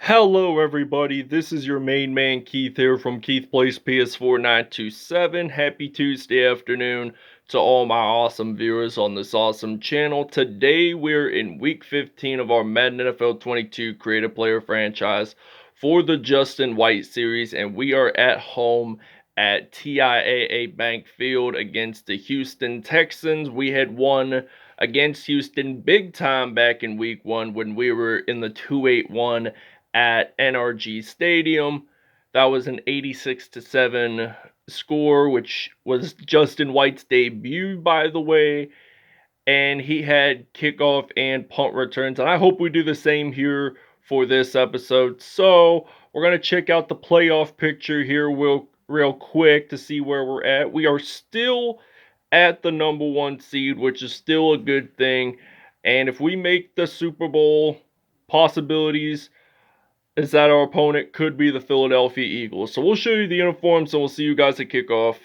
Hello everybody, this is your main man Keith here from Keith Plays PS4 927. Happy Tuesday afternoon to all my awesome viewers on this awesome channel. Today we're in week 15 of our Madden NFL 22 creative player franchise for the Justin White series, and we are at home at TIAA Bank Field against the Houston Texans. We had won against Houston big time back in week 1 when we were in the 2-8-1 at NRG Stadium. That was an 86-7 score, which was Justin White's debut, by the way. And he had kickoff and punt returns. And I hope we do the same here for this episode. So we're going to check out the playoff picture here real quick to see where we're at. We are still at the number 1 seed, which is still a good thing. And if we make the Super Bowl, possibilities is that our opponent could be the Philadelphia Eagles. So we'll show you the uniforms and we'll see you guys at kickoff.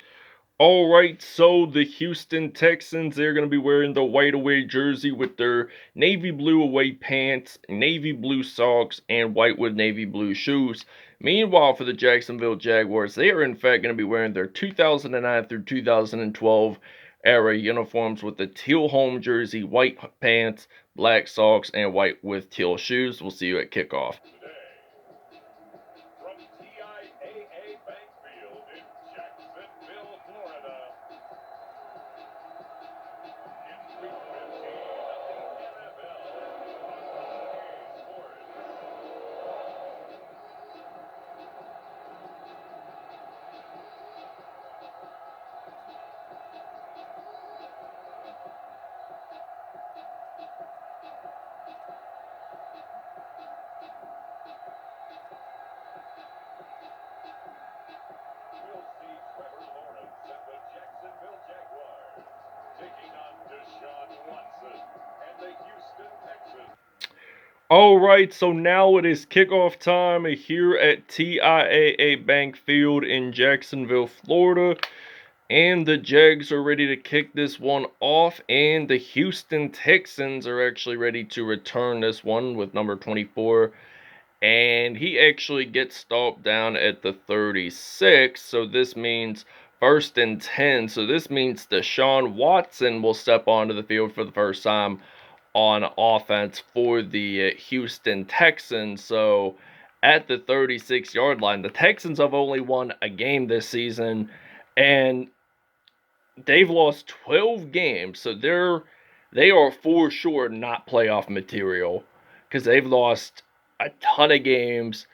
Alright, so the Houston Texans, they're going to be wearing the white away jersey with their navy blue away pants, navy blue socks, and white with navy blue shoes. Meanwhile, for the Jacksonville Jaguars, they are in fact going to be wearing their 2009 through 2012 era uniforms with the teal home jersey, white pants, black socks, and white with teal shoes. We'll see you at kickoff. From TIAA Bank Field in Jacksonville, Florida. In week 15 of the NFL. Sports. We'll see Trevor Lawrence and the Jacksonville Jaguars taking on Deshaun Watson and the Houston Texans. Alright, so now it is kickoff time here at TIAA Bank Field in Jacksonville, Florida. And the Jags are ready to kick this one off. And the Houston Texans are actually ready to return this one with number 24. And he actually gets stopped down at the 36. So this means 1st and 10. So this means Deshaun Watson will step onto the field for the first time on offense for the Houston Texans. So at the 36-yard line, the Texans have only won a game this season, and they've lost 12 games. So they are for sure not playoff material because they've lost a ton of games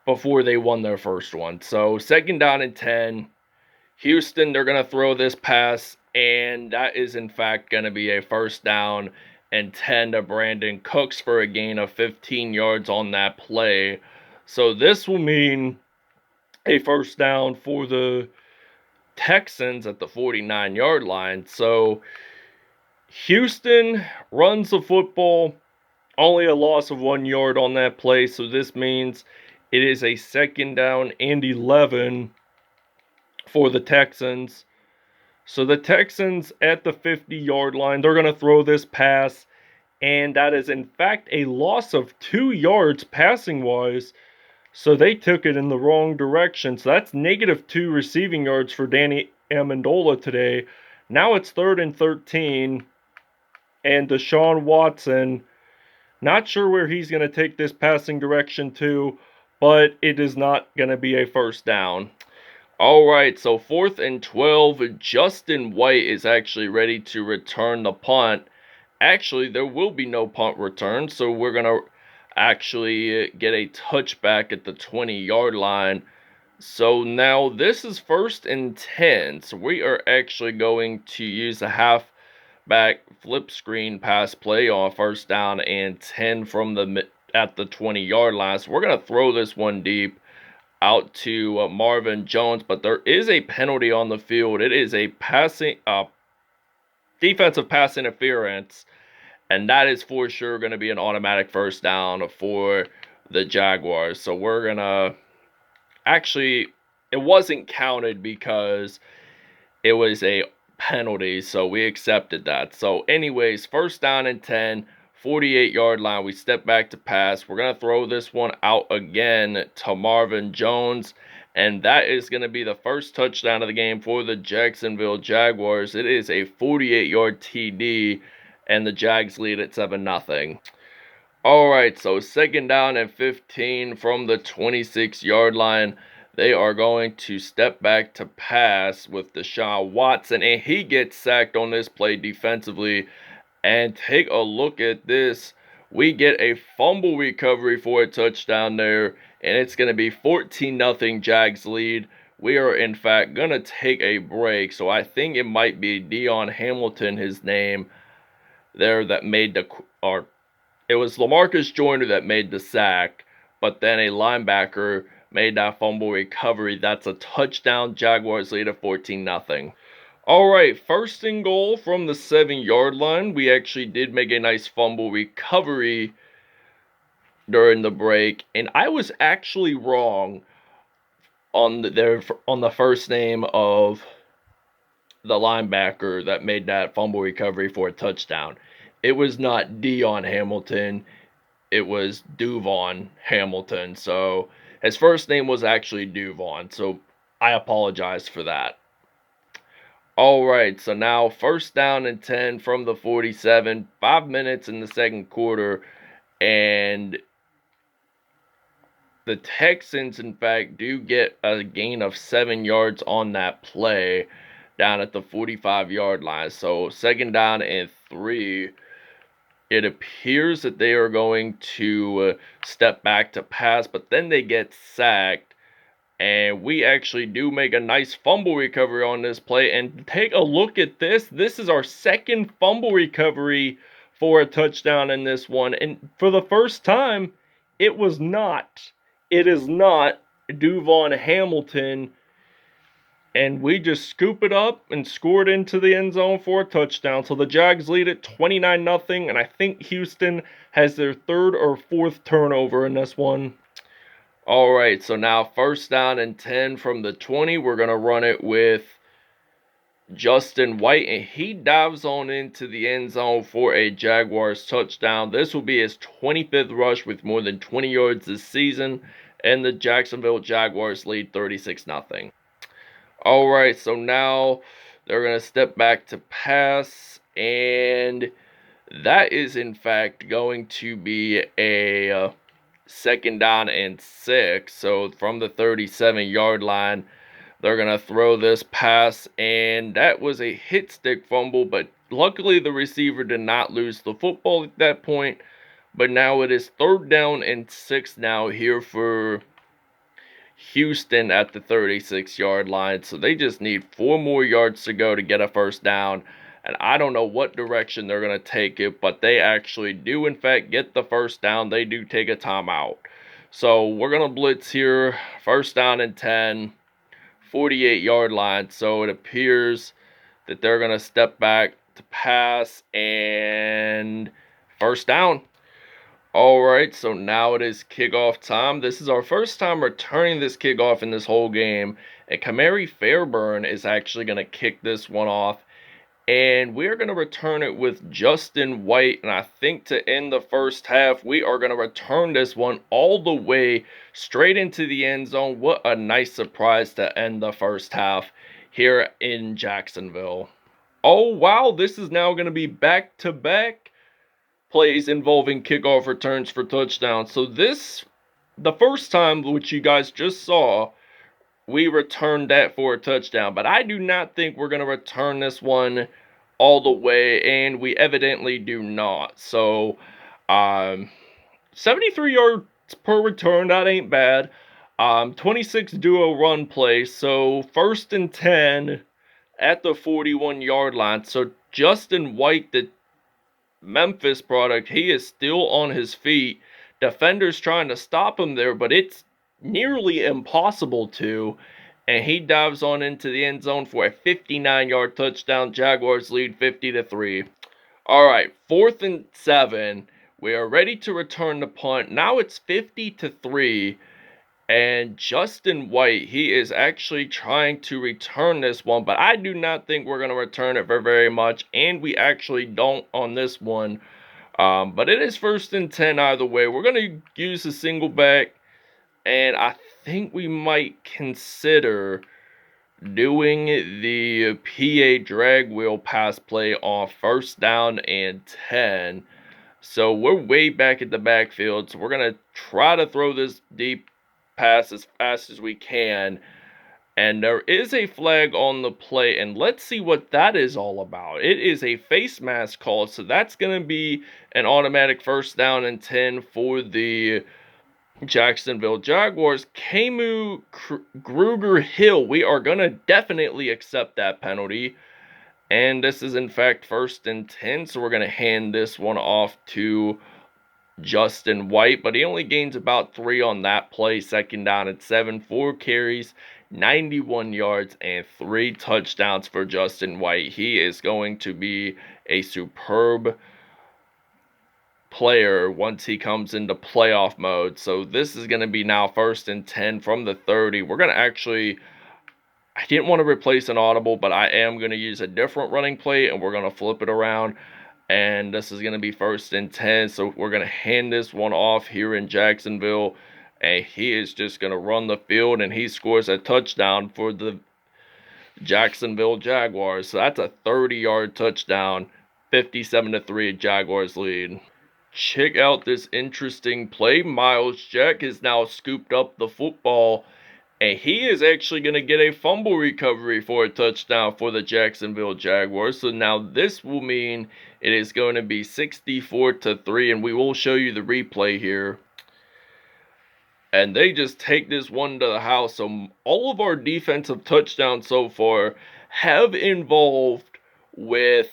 before they won their first one. So 2nd down and 10. Houston, they're going to throw this pass, and that is in fact going to be a 1st down and 10 to Brandon Cooks for a gain of 15 yards on that play. So this will mean a 1st down for the Texans at the 49-yard line. So Houston runs the football, only a loss of 1 yard on that play. So this means it is a 2nd down and 11 for the Texans. So the Texans at the 50-yard line, they're going to throw this pass, and that is in fact a loss of 2 yards passing-wise. So they took it in the wrong direction. So that's -2 receiving yards for Danny Amendola today. Now it's 3rd and 13, and Deshaun Watson, not sure where he's going to take this passing direction to, but it is not going to be a 1st down. Alright, so 4th and 12, Justin White is actually ready to return the punt. Actually, there will be no punt return, so we're going to actually get a touchback at the 20-yard line. So now this is 1st and 10, so we are actually going to use a halfback flip screen pass play on 1st down and 10 from at the 20-yard line. So we're going to throw this one deep out to Marvin Jones, but there is a penalty on the field. It is a defensive pass interference, and that is for sure going to be an automatic 1st down for the Jaguars. So we're going to actually, it wasn't counted because it was a penalty, so we accepted that. So anyways, 1st down and 10 48-yard line. We step back to pass. We're going to throw this one out again to Marvin Jones. And that is going to be the first touchdown of the game for the Jacksonville Jaguars. It is a 48-yard TD, and the Jags lead at 7-0. Alright, so second down and 15 from the 26-yard line. They are going to step back to pass with Deshaun Watson, and he gets sacked on this play defensively. And take a look at this. We get a fumble recovery for a touchdown there, and it's going to be 14-0 Jags lead. We are, in fact, going to take a break, so I think it might be Deion Hamilton, his name, there that made the, or it was LaMarcus Joyner that made the sack, but then a linebacker made that fumble recovery. That's a touchdown. Jaguars lead at 14-0. Alright, first and goal from the 7-yard line. We actually did make a nice fumble recovery during the break, and I was actually wrong on the first name of the linebacker that made that fumble recovery for a touchdown. It was not Deion Hamilton, it was Duvon Hamilton. So his first name was actually Duvon, so I apologize for that. Alright, so now first down and 10 from the 47, 5 minutes in the second quarter, and the Texans, in fact, do get a gain of 7 yards on that play down at the 45-yard line. So second down and 3, it appears that they are going to step back to pass, but then they get sacked. And we actually do make a nice fumble recovery on this play. And take a look at this. This is our second fumble recovery for a touchdown in this one. And for the first time, it is not Duvon Hamilton. And we just scoop it up and score it into the end zone for a touchdown. So the Jags lead it 29-0. And I think Houston has their third or fourth turnover in this one. Alright, so now first down and 10 from the 20. We're going to run it with Justin White, and he dives on into the end zone for a Jaguars touchdown. This will be his 25th rush with more than 20 yards this season, and the Jacksonville Jaguars lead 36-0. Alright, so now they're going to step back to pass, and that is in fact going to be a second down and 6. So from the 37-yard line, they're going to throw this pass, and that was a hit stick fumble, but luckily the receiver did not lose the football at that point. But now it is third down and 6 now here for Houston at the 36-yard line. So they just need 4 more yards to go to get a first down. And I don't know what direction they're going to take it, but they actually do, in fact, get the first down. They do take a timeout. So we're going to blitz here. First down and 10, 48-yard line. So it appears that they're going to step back to pass, and first down. Alright, so now it is kickoff time. This is our first time returning this kickoff in this whole game. And Kamari Fairburn is actually going to kick this one off. And we're going to return it with Justin White. And I think to end the first half, we are going to return this one all the way straight into the end zone. What a nice surprise to end the first half here in Jacksonville. Oh, wow. This is now going to be back-to-back plays involving kickoff returns for touchdowns. So the first time, which you guys just saw, we returned that for a touchdown. But I do not think we're going to return this one all the way, and we evidently do not. So, 73 yards per return, that ain't bad. 26 duo run play, so first and 10 at the 41-yard line. So Justin White, the Memphis product, he is still on his feet. Defenders trying to stop him there, but it's nearly impossible to, and he dives on into the end zone for a 59-yard touchdown. Jaguars lead 50-3. Alright, 4th and 7. We are ready to return the punt. Now it's 50-3, and Justin White, he is actually trying to return this one, but I do not think we're going to return it for very much, and we actually don't on this one. But it is 1st and 10 either way. We're going to use a single back, and I think we might consider doing the PA drag wheel pass play on 1st down and 10. So we're way back at the backfield, so we're going to try to throw this deep pass as fast as we can. And there is a flag on the play, and let's see what that is all about. It is a face mask call, so that's going to be an automatic 1st down and 10 for the Jacksonville Jaguars. Camu Gruger Hill, we are going to definitely accept that penalty. And this is, in fact, 1st and 10, so we're going to hand this one off to Justin White, but he only gains about 3 on that play. 2nd down and 7, 4 carries, 91 yards, and 3 touchdowns for Justin White. He is going to be a superb player once he comes into playoff mode. So this is going to be now 1st and 10 from the 30. We're going to actually, I didn't want to replace an audible, but I am going to use a different running play, and we're going to flip it around. And this is going to be 1st and 10. So we're going to hand this one off here in Jacksonville. And he is just going to run the field, and he scores a touchdown for the Jacksonville Jaguars. So that's a 30-yard touchdown. 57-3 Jaguars lead. Check out this interesting play. Miles Jack has now scooped up the football, and he is actually going to get a fumble recovery for a touchdown for the Jacksonville Jaguars. So now this will mean it is going to be 64-3, and we will show you the replay here. And they just take this one to the house. So all of our defensive touchdowns so far have involved with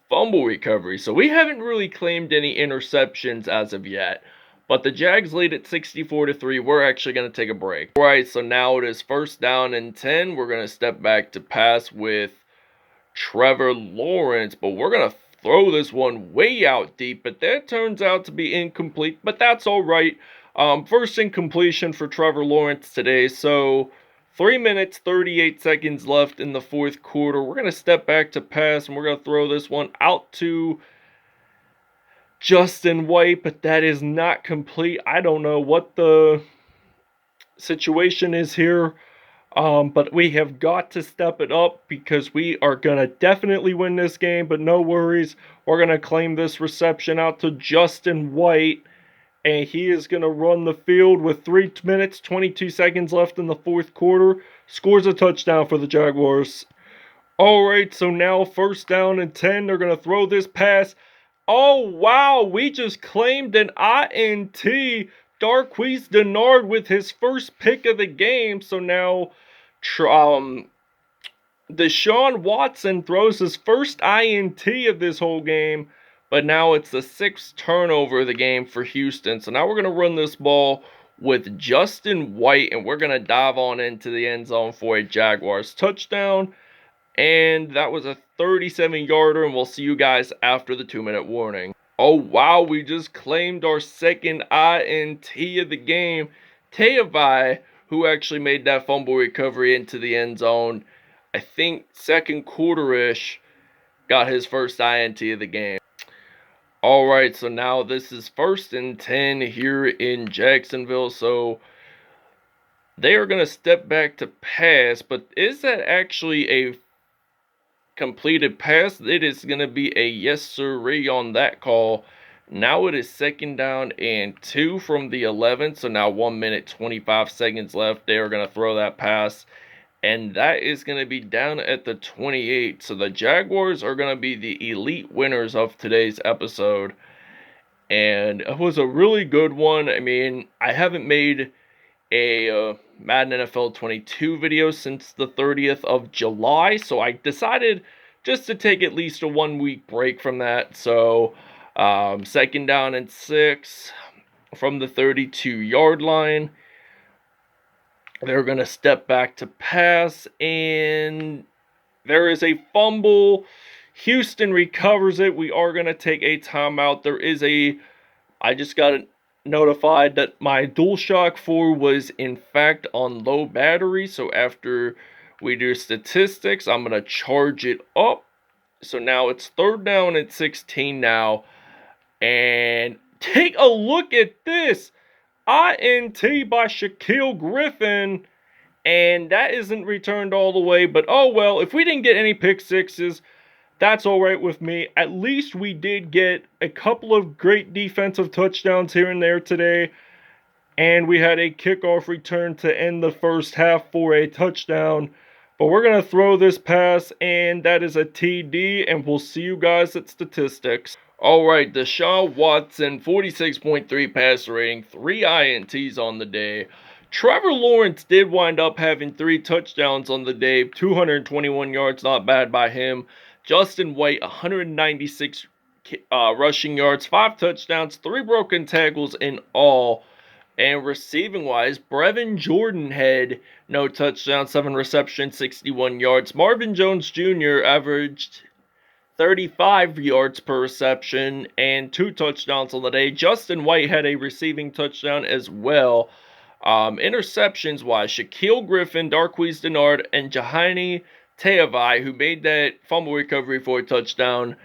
fumble recovery. So we haven't really claimed any interceptions as of yet. But the Jags lead at 64-3. We're actually going to take a break. All right, so now it is 1st down and 10. We're going to step back to pass with Trevor Lawrence. But we're going to throw this one way out deep. But that turns out to be incomplete. But that's all right. First incompletion for Trevor Lawrence today. So 3 minutes, 38 seconds left in the 4th quarter. We're going to step back to pass, and we're going to throw this one out to Justin White, but that is not complete. I don't know what the situation is here, but we have got to step it up because we are going to definitely win this game, but no worries. We're going to claim this reception out to Justin White, and he is going to run the field with 3 minutes, 22 seconds left in the 4th quarter. Scores a touchdown for the Jaguars. All right, so now 1st down and 10. They're going to throw this pass. Oh, wow, we just claimed an INT. Darqueze Dennard with his first pick of the game. So now Deshaun Watson throws his first INT of this whole game. But now it's the 6th turnover of the game for Houston. So now we're going to run this ball with Justin White, and we're going to dive on into the end zone for a Jaguars touchdown. And that was a 37-yarder, and we'll see you guys after the 2-minute warning. Oh, wow, we just claimed our 2nd INT of the game. Teavai, who actually made that fumble recovery into the end zone, I think 2nd quarter-ish, got his first INT of the game. All right, so now this is 1st and 10 here in Jacksonville. So they are going to step back to pass, but is that actually a completed pass? It is going to be a yes sirree on that call. Now it is 2nd down and 2 from the 11. So now 1 minute, 25 seconds left. They are going to throw that pass, and that is going to be down at the 28. So the Jaguars are going to be the elite winners of today's episode. And it was a really good one. I mean, I haven't made a Madden NFL 22 video since the 30th of July. So I decided just to take at least a 1-week break from that. So 2nd down and 6 from the 32-yard line. They're going to step back to pass, and there is a fumble. Houston recovers it. We are going to take a timeout. I just got notified that my DualShock 4 was in fact on low battery. So after we do statistics, I'm going to charge it up. So now it's 3rd down and 16 now. And take a look at this. INT by Shaquille Griffin. And that isn't returned all the way, but oh well, if we didn't get any pick sixes, that's alright with me. At least we did get a couple of great defensive touchdowns here and there today. And we had a kickoff return to end the first half for a touchdown. But we're going to throw this pass, and that is a TD, and we'll see you guys at statistics. Alright, Deshaun Watson, 46.3 passer rating, 3 INTs on the day. Trevor Lawrence did wind up having 3 touchdowns on the day, 221 yards, not bad by him. Justin White, 196 rushing yards, 5 touchdowns, 3 broken tackles in all. And receiving wise, Brevin Jordan had no touchdown, 7 receptions, 61 yards. Marvin Jones Jr. averaged 35 yards per reception and 2 touchdowns on the day. Justin White had a receiving touchdown as well. Interceptions wise, Shaquille Griffin, Darqueze Dennard, and Jahani Teavai, who made that fumble recovery for a touchdown,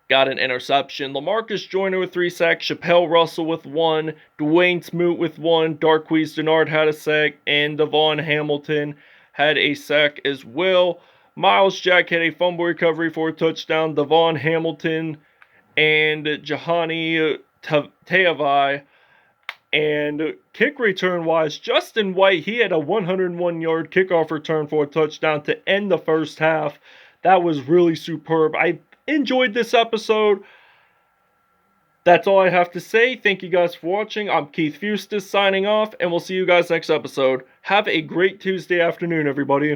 got an interception. Lamarcus Joyner with 3 sacks, Chappelle Russell with 1, Dwayne Smoot with 1, Darqueze Dennard had a sack, and Devon Hamilton had a sack as well. Miles Jack had a fumble recovery for a touchdown. Devon Hamilton and Jahani Teavai. And kick return wise, Justin White, he had a 101-yard kickoff return for a touchdown to end the first half. That was really superb. I enjoyed this episode. That's all I have to say. Thank you guys for watching. I'm Keith Fustus signing off, and we'll see you guys next episode. Have a great Tuesday afternoon, everybody.